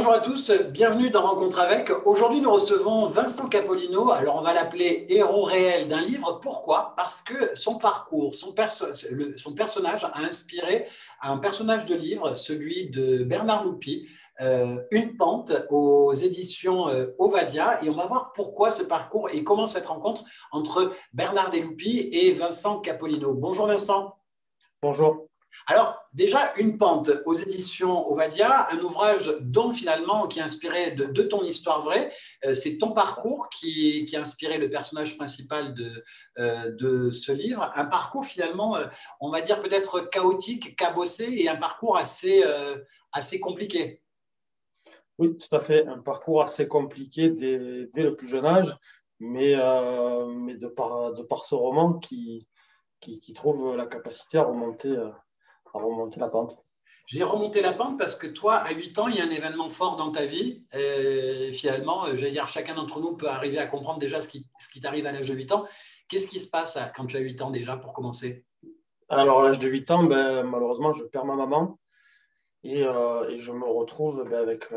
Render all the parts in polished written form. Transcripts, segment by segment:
Bonjour à tous, bienvenue dans Rencontre avec. Aujourd'hui, nous recevons Vincent Capolino. Alors, on va l'appeler héros réel d'un livre. Pourquoi? Parce que son parcours, son personnage a inspiré un personnage de livre, celui de Bernard Loupy, Une pente aux éditions Ovadia. Et on va voir pourquoi ce parcours et comment cette rencontre entre Bernard Desloupy et Vincent Capolino. Bonjour Vincent. Bonjour. Alors, déjà, Une pente aux éditions Ovadia, un ouvrage dont finalement, qui est inspiré de ton histoire vraie. C'est ton parcours qui a inspiré le personnage principal de ce livre. Un parcours finalement, on va dire peut-être chaotique, cabossé et un parcours assez compliqué. Oui, tout à fait. Un parcours assez compliqué dès le plus jeune âge, mais de par ce roman qui trouve la capacité à remonter la pente. J'ai remonté la pente parce que toi, à 8 ans, il y a un événement fort dans ta vie. Finalement, je vais dire, chacun d'entre nous peut arriver à comprendre déjà ce qui t'arrive à l'âge de 8 ans. Qu'est-ce qui se passe quand tu as 8 ans déjà pour commencer? Alors, à l'âge de 8 ans, malheureusement, je perds ma maman et je me retrouve avec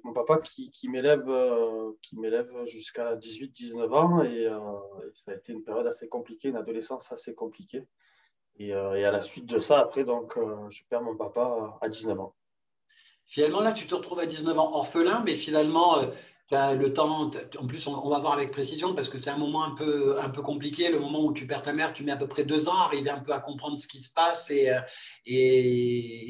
mon papa qui m'élève jusqu'à 18-19 ans et ça a été une période assez compliquée, une adolescence assez compliquée. Et à la suite de ça, après, je perds mon papa à 19 ans. Finalement, là, tu te retrouves à 19 ans orphelin, mais finalement, tu as le temps. En plus, on va voir avec précision parce que c'est un moment un peu compliqué. Le moment où tu perds ta mère, tu mets à peu près 2 ans à arriver un peu à comprendre ce qui se passe et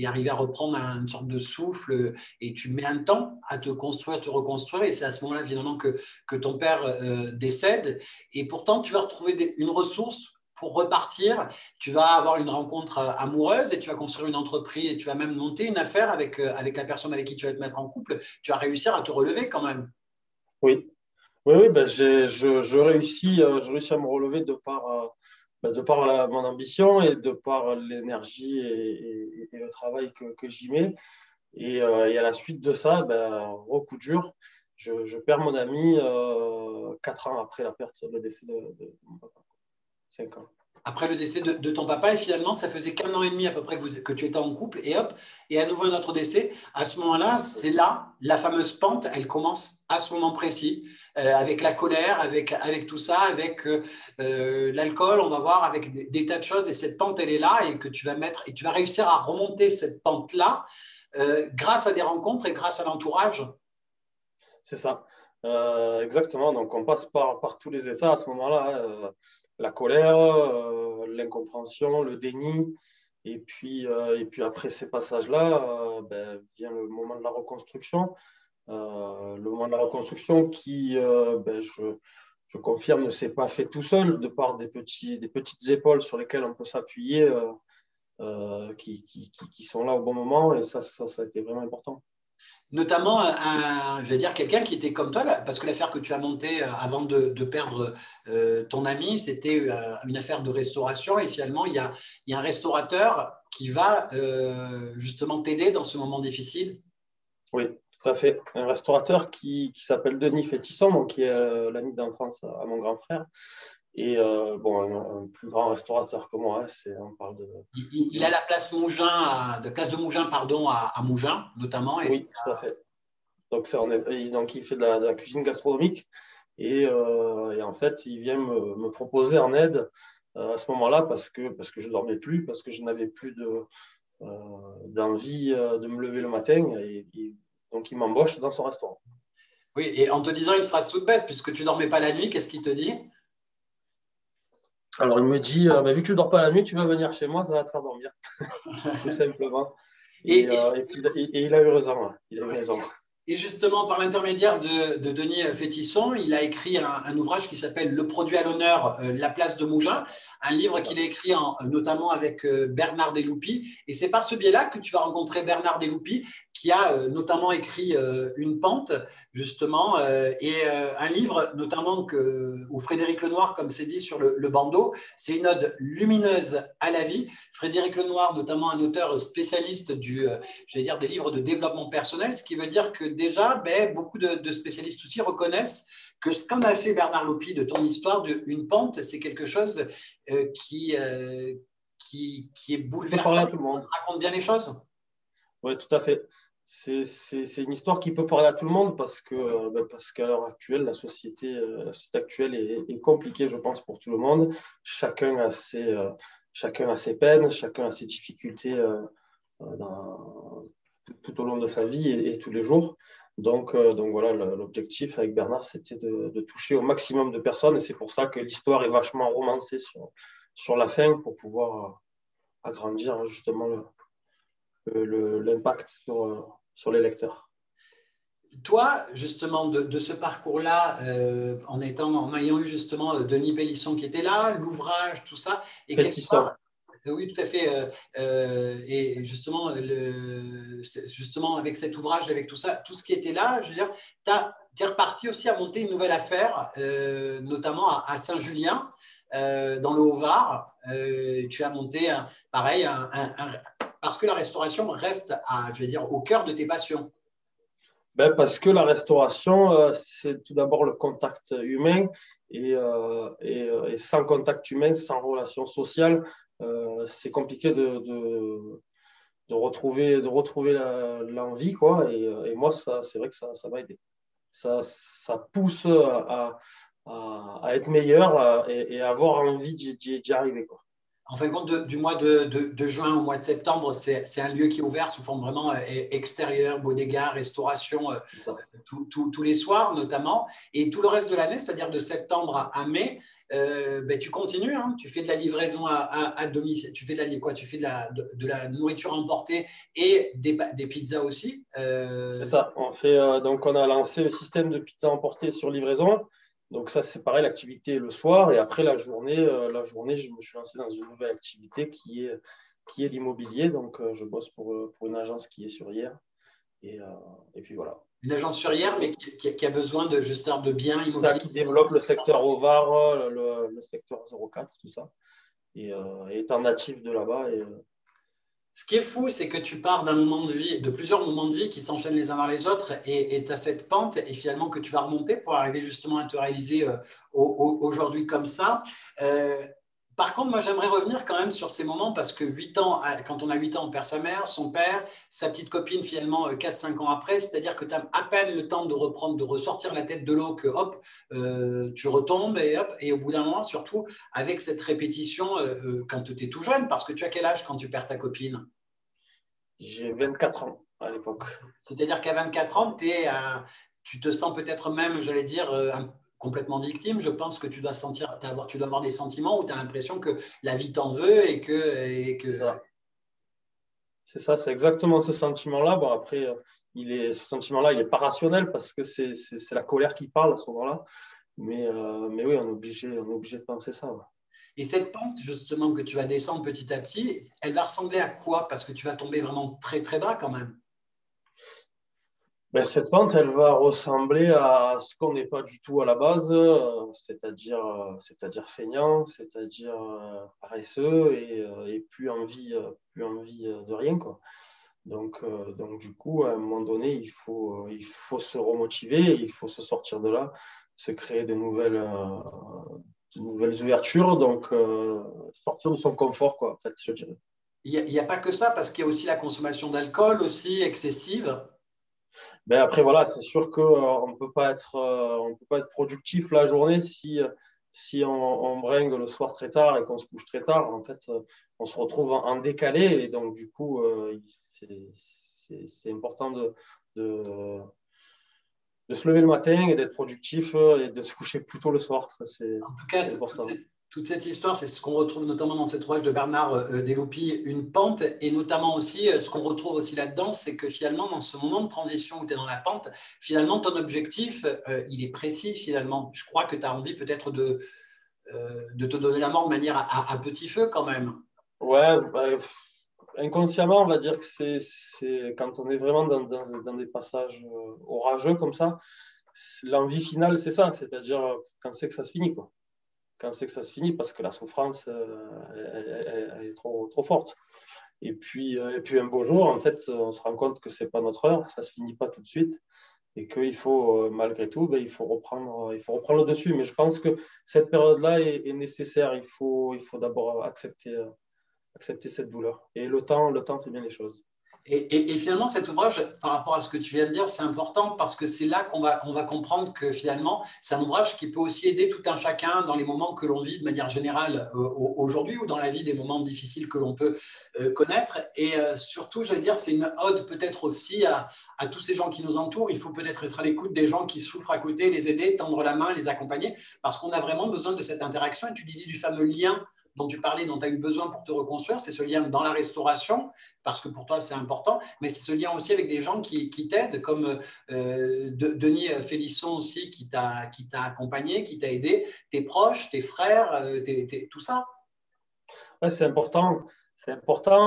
arriver à reprendre une sorte de souffle. Et tu mets un temps à te construire, te reconstruire. Et c'est à ce moment-là, finalement, que ton père décède. Et pourtant, tu vas retrouver une ressource pour repartir. Tu vas avoir une rencontre amoureuse et tu vas construire une entreprise et tu vas même monter une affaire avec la personne avec qui tu vas te mettre en couple. Tu vas réussir à te relever quand même. Oui, oui, oui, je réussis à me relever de par mon ambition et de par l'énergie et le travail que j'y mets. Et à la suite de ça, coup dur, je perds mon ami 4 ans après la perte, le décès de mon papa. 5 ans. Après le décès de ton papa, et finalement, ça faisait qu'un an et demi à peu près que tu étais en couple, et hop, et à nouveau un autre décès. À ce moment-là, c'est là, la fameuse pente, elle commence à ce moment précis, avec la colère, avec tout ça, avec l'alcool, on va voir, avec des tas de choses, et cette pente, elle est là, et que tu vas mettre, et tu vas réussir à remonter cette pente-là, grâce à des rencontres et grâce à l'entourage. C'est ça. Exactement. Donc, on passe par tous les états à ce moment-là, hein. La colère, l'incompréhension, le déni. Et puis après ces passages-là, vient le moment de la reconstruction. Le moment de la reconstruction qui, je confirme, ne s'est pas fait tout seul, de par des petites épaules sur lesquelles on peut s'appuyer, qui sont là au bon moment. Et ça a été vraiment important. Notamment, je vais dire quelqu'un qui était comme toi, là, parce que l'affaire que tu as montée avant de perdre ton ami, c'était une affaire de restauration. Et finalement, il y a un restaurateur qui va justement t'aider dans ce moment difficile. Oui, tout à fait. Un restaurateur qui s'appelle Denis Fétisson, donc qui est l'ami d'enfance à mon grand frère. Et un plus grand restaurateur que moi, hein, on parle de. Il a la place Mougin, de place de Mougin, pardon, à Mougin, notamment. Et Oui, tout à fait. Donc il fait de la cuisine gastronomique. Et en fait, il vient me proposer en aide à ce moment-là parce que je ne dormais plus, parce que je n'avais plus d'envie de me lever le matin. Donc, il m'embauche dans son restaurant. oui, et en te disant une phrase toute bête, puisque tu ne dormais pas la nuit, qu'est-ce qu'il te dit? Alors, il me dit, vu que tu ne dors pas la nuit, tu vas venir chez moi, ça va te faire dormir, tout simplement. Et, Et, euh, et, puis, et il a eu raison, hein. Il a eu raison. Et justement, par l'intermédiaire de Denis Fétisson, il a écrit un ouvrage qui s'appelle Le produit à l'honneur, la place de Mougins, un livre C'est qu'il ça. a écrit notamment avec Bernard Desloupy. Et c'est par ce biais-là que tu vas rencontrer Bernard Desloupy, qui a notamment écrit Une pente, justement, et un livre notamment où Frédéric Lenoir, comme c'est dit sur le bandeau, c'est une ode lumineuse à la vie. Frédéric Lenoir, notamment un auteur spécialiste je vais dire, des livres de développement personnel, ce qui veut dire que déjà, beaucoup de spécialistes aussi reconnaissent que ce qu'en a fait Bernard Loupy de ton histoire d'une pente, c'est quelque chose qui est Ça peut parler bouleversant, à tout le qui monde. raconte bien les choses. Oui, tout à fait. c'est une histoire qui peut parler à tout le monde parce qu'à l'heure actuelle, la société actuelle est compliquée, je pense, pour tout le monde. Chacun a chacun a ses peines, chacun a ses difficultés tout au long de sa vie et tous les jours. Donc voilà, l'objectif avec Bernard, c'était de toucher au maximum de personnes et c'est pour ça que l'histoire est vachement romancée sur la fin pour pouvoir agrandir justement l'impact sur les lecteurs. Toi, justement, de ce parcours-là, en ayant eu justement Denis Pélisson qui était là, l'ouvrage, tout ça, et quelque Pétisson. part, oui, tout à fait. Et justement, justement, avec cet ouvrage, avec tout ça, tout ce qui était là, je veux dire, tu es reparti aussi à monter une nouvelle affaire, notamment à Saint-Julien, dans le Haut-Var. Tu as monté, pareil, parce que la restauration reste, je vais dire, au cœur de tes passions. Parce que la restauration, c'est tout d'abord le contact humain et sans contact humain, sans relation sociale, c'est compliqué de retrouver l'envie, quoi. Et moi, c'est vrai que ça m'a aidé. Ça pousse à être meilleur et à avoir envie d'y arriver, quoi. En fin de compte, du mois de juin au mois de septembre, c'est un lieu qui est ouvert sous forme vraiment extérieure, bodega, restauration, C'est ça. tous les soirs notamment. Et tout le reste de l'année, c'est-à-dire de septembre à mai, tu continues, hein, tu fais de la livraison à domicile, tu fais quoi? Tu fais de la nourriture emportée et des pizzas aussi. C'est ça. Donc, on a lancé le système de pizza emportée sur livraison. Donc, ça, c'est pareil, l'activité le soir. Et après, la journée, je me suis lancé dans une nouvelle activité qui est l'immobilier. Donc, je bosse pour une agence qui est sur Hier. Et puis voilà. Une agence sur hier, mais qui a besoin justement de biens Ça immobiliers. qui développe le secteur Ovar, le secteur 04, tout ça. Et étant natif de là-bas. Ce qui est fou, c'est que tu pars d'un moment de vie, de plusieurs moments de vie qui s'enchaînent les uns dans les autres et tu as cette pente et finalement que tu vas remonter pour arriver justement à te réaliser aujourd'hui comme ça. Euh, Par contre, moi, j'aimerais revenir quand même sur ces moments parce que 8 ans, quand on a 8 ans, on perd sa mère, son père, sa petite copine finalement 4-5 ans après, c'est-à-dire que tu as à peine le temps de reprendre, de ressortir la tête de l'eau que hop, tu retombes et hop, et au bout d'un moment, surtout avec cette répétition quand tu es tout jeune, parce que tu as quel âge quand tu perds ta copine? J'ai 24 ans à l'époque. C'est-à-dire qu'à 24 ans, tu te sens peut-être même, j'allais dire, complètement victime. Je pense que tu dois tu dois avoir des sentiments où tu as l'impression que la vie t'en veut C'est ça. C'est ça, c'est exactement ce sentiment-là. Bon, après, ce sentiment-là, il n'est pas rationnel parce que c'est la colère qui parle à ce moment-là. Mais oui, on est obligé de penser ça. Ouais. Et cette pente, justement, que tu vas descendre petit à petit, elle va ressembler à quoi? Parce que tu vas tomber vraiment très, très bas quand même. Cette pente, elle va ressembler à ce qu'on n'est pas du tout à la base, c'est-à-dire feignant, c'est-à-dire paresseux et plus envie de rien, quoi. Donc du coup, à un moment donné, il faut se remotiver, il faut se sortir de là, se créer de nouvelles ouvertures, donc sortir de son confort, quoi, en fait, je dirais. Il n'y a pas que ça, parce qu'il y a aussi la consommation d'alcool aussi excessive. Après, voilà, c'est sûr qu'on ne peut pas être productif la journée si on bringue le soir très tard et qu'on se couche très tard. En fait, on se retrouve en décalé et donc, du coup, c'est important de, de se lever le matin et d'être productif et de se coucher plus tôt le soir. Ça, c'est En tout cas, c'est important. toute cette histoire, c'est ce qu'on retrouve notamment dans cet ouvrage de Bernard Deloupi, une pente, et notamment aussi, ce qu'on retrouve aussi là-dedans, c'est que finalement, dans ce moment de transition où tu es dans la pente, finalement, ton objectif, il est précis finalement. Je crois que tu as envie peut-être de te donner la mort de manière à petit feu quand même. Ouais, inconsciemment, on va dire que c'est quand on est vraiment dans des passages orageux comme ça, l'envie finale, c'est ça, c'est-à-dire quand c'est que ça se finit, quoi. Quand c'est que ça se finit, parce que la souffrance, elle est trop, trop forte. Et puis un beau jour, en fait, on se rend compte que c'est pas notre heure, ça se finit pas tout de suite, et qu'il faut, malgré tout, il faut reprendre le dessus. Mais je pense que cette période-là est nécessaire. Il faut d'abord accepter cette douleur. Et le temps fait bien les choses. Et finalement, cet ouvrage, par rapport à ce que tu viens de dire, c'est important parce que c'est là on va comprendre que finalement, c'est un ouvrage qui peut aussi aider tout un chacun dans les moments que l'on vit de manière générale aujourd'hui ou dans la vie, des moments difficiles que l'on peut connaître. Et surtout, j'allais dire, c'est une ode peut-être aussi à tous ces gens qui nous entourent. Il faut peut-être être à l'écoute des gens qui souffrent à côté, les aider, tendre la main, les accompagner, parce qu'on a vraiment besoin de cette interaction. Et tu disais du fameux lien dont tu parlais, dont tu as eu besoin pour te reconstruire, c'est ce lien dans la restauration, parce que pour toi, c'est important, mais c'est ce lien aussi avec des gens qui t'aident, comme Denis Félisson aussi, qui t'a accompagné, qui t'a aidé, tes proches, tes frères, tout ça. Ouais, c'est important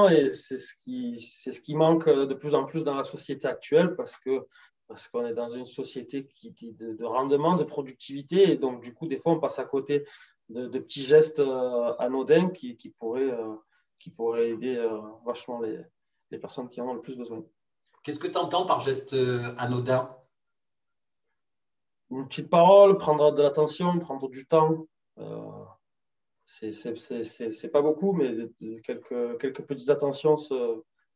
et c'est ce qui manque de plus en plus dans la société actuelle parce qu'on est dans une société de rendement, de productivité et donc du coup, des fois, on passe à côté de petits gestes anodins qui pourraient aider vachement les personnes qui en ont le plus besoin. Qu'est-ce que tu entends par geste anodin? Une petite parole, prendre de l'attention, prendre du temps. C'est pas beaucoup, mais quelques petites attentions,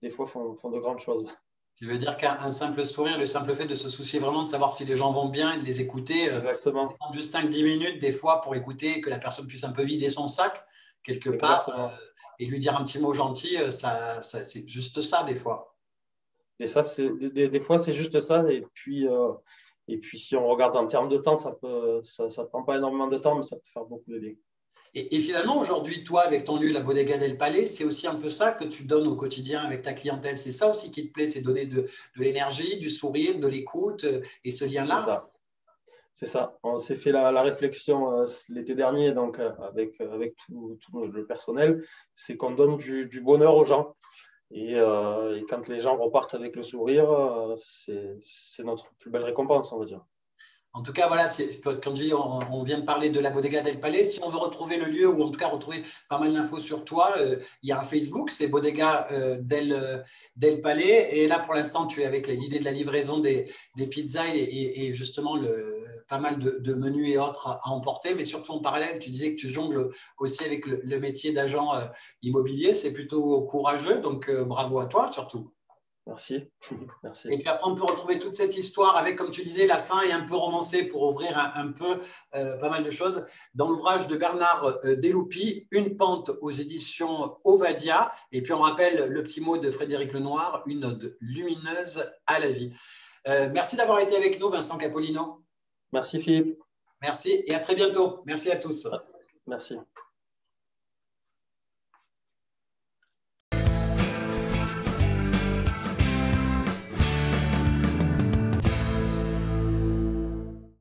des fois, font de grandes choses. Tu veux dire qu'un simple sourire, le simple fait de se soucier vraiment de savoir si les gens vont bien et de les écouter, Exactement. prendre juste 5-10 minutes des fois pour écouter, que la personne puisse un peu vider son sac quelque part Exactement. et lui dire un petit mot gentil, c'est juste ça des fois. Et ça, des fois, c'est juste ça. Et puis, si on regarde en termes de temps, ça prend pas énormément de temps, mais ça peut faire beaucoup de bien. Et finalement, aujourd'hui, toi, avec ton lieu, la Bodega del Palais, c'est aussi un peu ça que tu donnes au quotidien avec ta clientèle. C'est ça aussi qui te plaît, c'est donner de l'énergie, du sourire, de l'écoute et ce C'est lien-là. ça. C'est ça. On s'est fait la réflexion l'été dernier, donc avec tout le personnel, c'est qu'on donne du bonheur aux gens. Et quand les gens repartent avec le sourire, c'est notre plus belle récompense, on va dire. En tout cas, voilà, quand on vient de parler de la Bodega del Palais. Si on veut retrouver le lieu ou en tout cas retrouver pas mal d'infos sur toi, il y a un Facebook, c'est Bodega del Palais. Et là, pour l'instant, tu es avec l'idée de la livraison des pizzas et justement pas mal de menus et autres à emporter. Mais surtout en parallèle, tu disais que tu jongles aussi avec le métier d'agent immobilier. C'est plutôt courageux, donc bravo à toi surtout. Merci. Merci. Et puis après, on peut retrouver toute cette histoire avec, comme tu disais, la fin est un peu romancée pour ouvrir un peu pas mal de choses. Dans l'ouvrage de Bernard Deloupi, Une pente aux éditions Ovadia. Et puis on rappelle le petit mot de Frédéric Lenoir, une ode lumineuse à la vie. Merci d'avoir été avec nous, Vincent Capolino. Merci, Philippe. Merci et à très bientôt. Merci à tous. Merci.